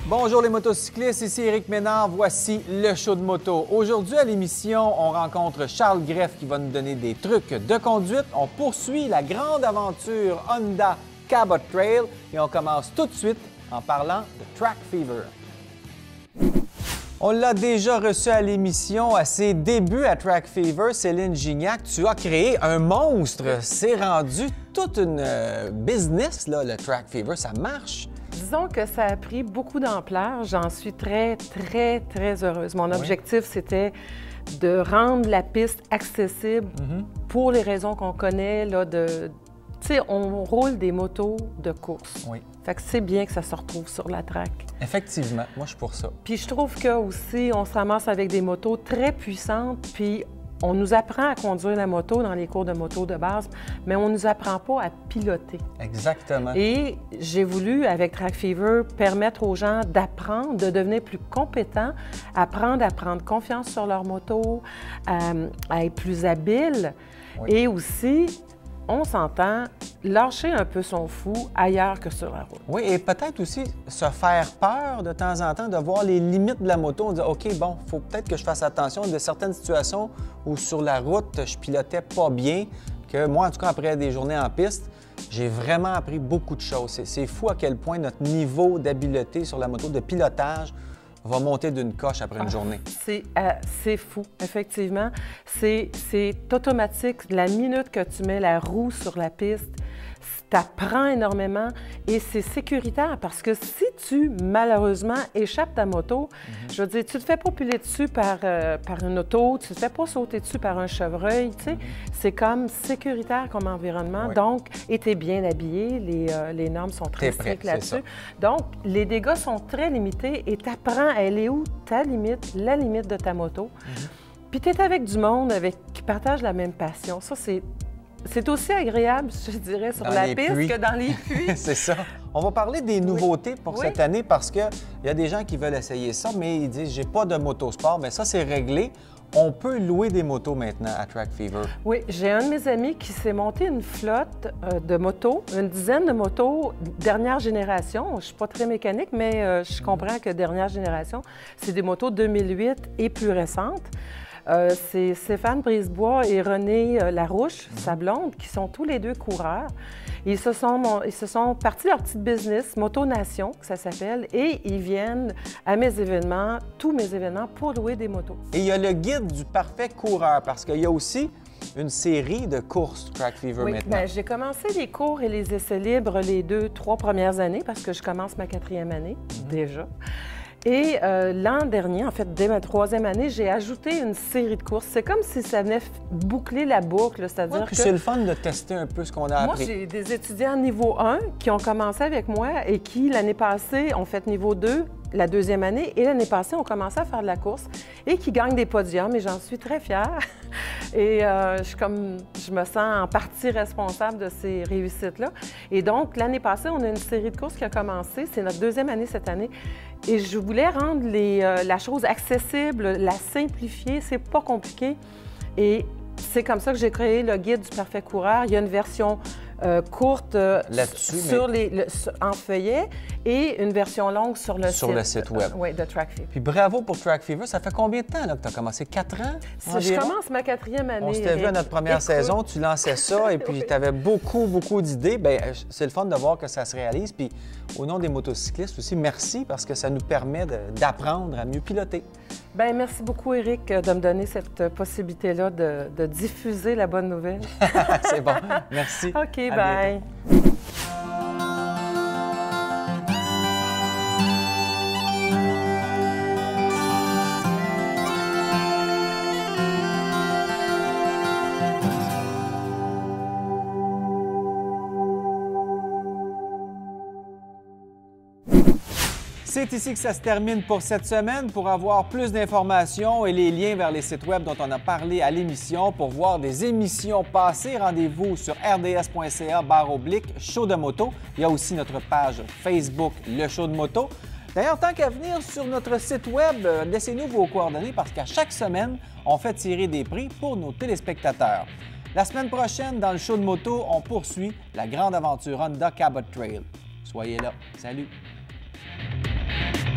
Bonjour les motocyclistes, ici Éric Ménard, voici le show de moto. Aujourd'hui à l'émission, on rencontre Charles Greff qui va nous donner des trucs de conduite. On poursuit la grande aventure Honda Cabot Trail et on commence tout de suite en parlant de Track Fever. On l'a déjà reçu à l'émission, à ses débuts à Track Fever, Céline Gignac. Tu as créé un monstre, c'est rendu toute une business, là, le Track Fever, ça marche. Disons que ça a pris beaucoup d'ampleur. J'en suis très heureuse. Mon objectif, c'était de rendre la piste accessible pour les raisons qu'on connaît, là, tu sais, on roule des motos de course. Oui. Fait que c'est bien que ça se retrouve sur la track. Effectivement, moi je suis pour ça. Puis je trouve que aussi, on se ramasse avec des motos très puissantes, puis on nous apprend à conduire la moto dans les cours de moto de base, mais on ne nous apprend pas à piloter. Exactement. Et j'ai voulu, avec Track Fever, permettre aux gens d'apprendre, de devenir plus compétents, apprendre à prendre confiance sur leur moto, à être plus habiles. Oui. Et aussi, on s'entend, lâcher un peu son fou ailleurs que sur la route. Oui, et peut-être aussi se faire peur de temps en temps, de voir les limites de la moto. On dit, OK, bon, il faut peut-être que je fasse attention de certaines situations où sur la route, je pilotais pas bien, que moi, en tout cas, après des journées en piste, j'ai vraiment appris beaucoup de choses. C'est fou à quel point notre niveau d'habileté sur la moto, de pilotage, va monter d'une coche après une journée. C'est fou, effectivement. C'est automatique. La minute que tu mets la roue sur la piste, t'apprends énormément et c'est sécuritaire parce que si tu, malheureusement, échappes ta moto, je veux dire, tu te fais pas piler dessus par une auto, tu te fais pas sauter dessus par un chevreuil, tu sais. C'est comme sécuritaire comme environnement. Oui. Donc, et tu es bien habillé, les normes sont très strictes là-dessus. Donc, les dégâts sont très limités et tu apprends, elle est où ta limite, la limite de ta moto. Puis tu es avec du monde qui partage la même passion. Ça, c'est aussi agréable, je dirais, sur la piste que dans les puits. C'est ça. On va parler des nouveautés pour cette année parce qu'il y a des gens qui veulent essayer ça, mais ils disent « j'ai pas de motosport ». Bien, ça, c'est réglé. On peut louer des motos maintenant à Track Fever. Oui, j'ai un de mes amis qui s'est monté une flotte de motos, une dizaine de motos dernière génération. Je ne suis pas très mécanique, mais je comprends que dernière génération, c'est des motos 2008 et plus récentes. C'est Stéphane Brisebois et René Larouche, sa blonde, qui sont tous les deux coureurs. Ils se sont partis de leur petite business, Moto Nation, que ça s'appelle, et ils viennent à mes événements, tous mes événements, pour louer des motos. Et il y a le guide du parfait coureur, parce qu'il y a aussi une série de courses Track Fever maintenant. Bien, j'ai commencé les cours et les essais libres les 2-3 premières années, parce que je commence ma 4e année, déjà. Et l'an dernier, en fait, dès ma 3e année, j'ai ajouté une série de courses. C'est comme si ça venait boucler la boucle, c'est-à-dire que... c'est le fun de tester un peu ce qu'on a appris. Moi, j'ai des étudiants niveau 1 qui ont commencé avec moi et qui, l'année passée, ont fait niveau 2, la 2e année, et l'année passée, ont commencé à faire de la course et qui gagnent des podiums, et j'en suis très fière. Et je me sens en partie responsable de ces réussites-là. Et donc, l'année passée, on a une série de courses qui a commencé. C'est notre 2e année cette année. Et je voulais rendre la chose accessible, la simplifier. C'est pas compliqué. Et c'est comme ça que j'ai créé le guide du parfait coureur. Il y a une version courte en feuillet et une version longue sur le site web. Oui, de Track Fever. Puis bravo pour Track Fever. Ça fait combien de temps là, que tu as commencé? 4 ans? Je commence ma 4e année. On s'était vu à notre première saison, tu lançais ça et puis tu avais beaucoup d'idées. Bien, c'est le fun de voir que ça se réalise. Puis au nom des motocyclistes aussi, merci parce que ça nous permet d'apprendre à mieux piloter. Bien, merci beaucoup, Éric, de me donner cette possibilité-là de diffuser la bonne nouvelle. C'est bon. Merci. OK, bye. C'est ici que ça se termine pour cette semaine. Pour avoir plus d'informations et les liens vers les sites web dont on a parlé à l'émission, pour voir des émissions passées, rendez-vous sur rds.ca/show de moto. Il y a aussi notre page Facebook, le show de moto. D'ailleurs, tant qu'à venir sur notre site web, laissez-nous vos coordonnées parce qu'à chaque semaine, on fait tirer des prix pour nos téléspectateurs. La semaine prochaine, dans le show de moto, on poursuit la grande aventure Honda Cabot Trail. Soyez là. Salut! Bye!